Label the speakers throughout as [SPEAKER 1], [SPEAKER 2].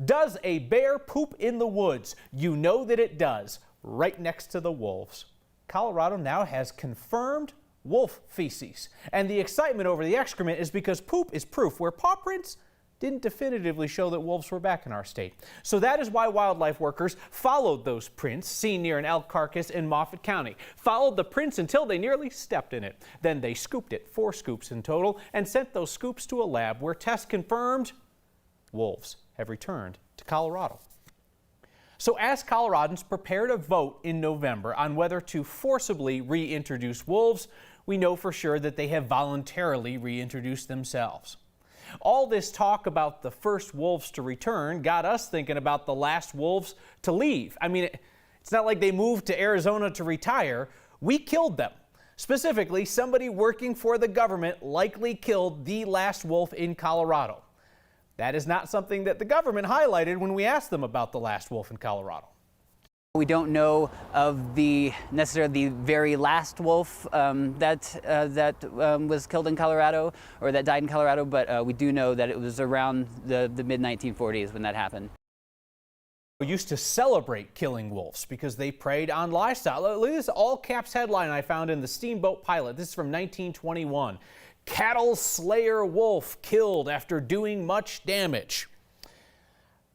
[SPEAKER 1] Does a bear poop in the woods? You know that it does, right next to the wolves. Colorado now has confirmed wolf feces. And the excitement over the excrement is because poop is proof, where paw prints didn't definitively show that wolves were back in our state. So that is why wildlife workers followed those prints seen near an elk carcass in Moffat County. Followed the prints until they nearly stepped in it. Then they scooped it, 4 scoops in total, and sent those scoops to a lab where tests confirmed wolves have returned to Colorado. So as Coloradans prepare to vote in November on whether to forcibly reintroduce wolves, we know for sure that they have voluntarily reintroduced themselves. All this talk about the first wolves to return got us thinking about the last wolves to leave. I mean, it's not like they moved to Arizona to retire. We killed them. Specifically, somebody working for the government likely killed the last wolf in Colorado. That is not something that the government highlighted when we asked them about the last wolf in Colorado.
[SPEAKER 2] We don't know of necessarily the very last wolf that was killed in Colorado or that died in Colorado, but we do know that it was around the mid-1940s when that happened.
[SPEAKER 1] We used to celebrate killing wolves because they preyed on livestock. Look at this all-caps headline I found in the Steamboat Pilot. This is from 1921. Cattle slayer wolf killed after doing much damage.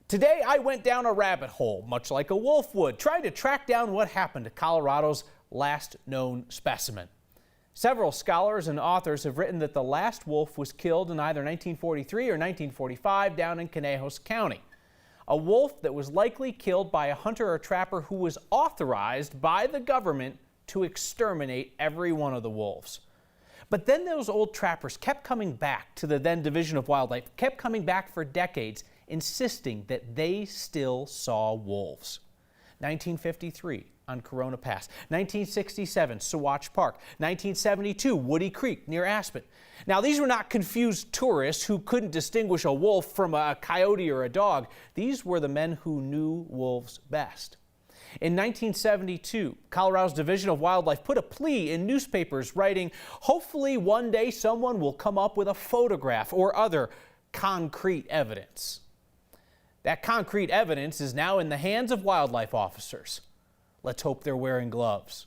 [SPEAKER 1] Today, I went down a rabbit hole, much like a wolf would, trying to track down what happened to Colorado's last known specimen. Several scholars and authors have written that the last wolf was killed in either 1943 or 1945 down in Conejos County. A wolf that was likely killed by a hunter or trapper who was authorized by the government to exterminate every one of the wolves. But then those old trappers kept coming back to the then Division of Wildlife, kept coming back for decades, insisting that they still saw wolves. 1953 on Corona Pass, 1967 Saguache Park, 1972 Woody Creek near Aspen. Now these were not confused tourists who couldn't distinguish a wolf from a coyote or a dog. These were the men who knew wolves best. In 1972, Colorado's Division of Wildlife put a plea in newspapers writing, "Hopefully one day someone will come up with a photograph or other concrete evidence." That concrete evidence is now in the hands of wildlife officers. Let's hope they're wearing gloves.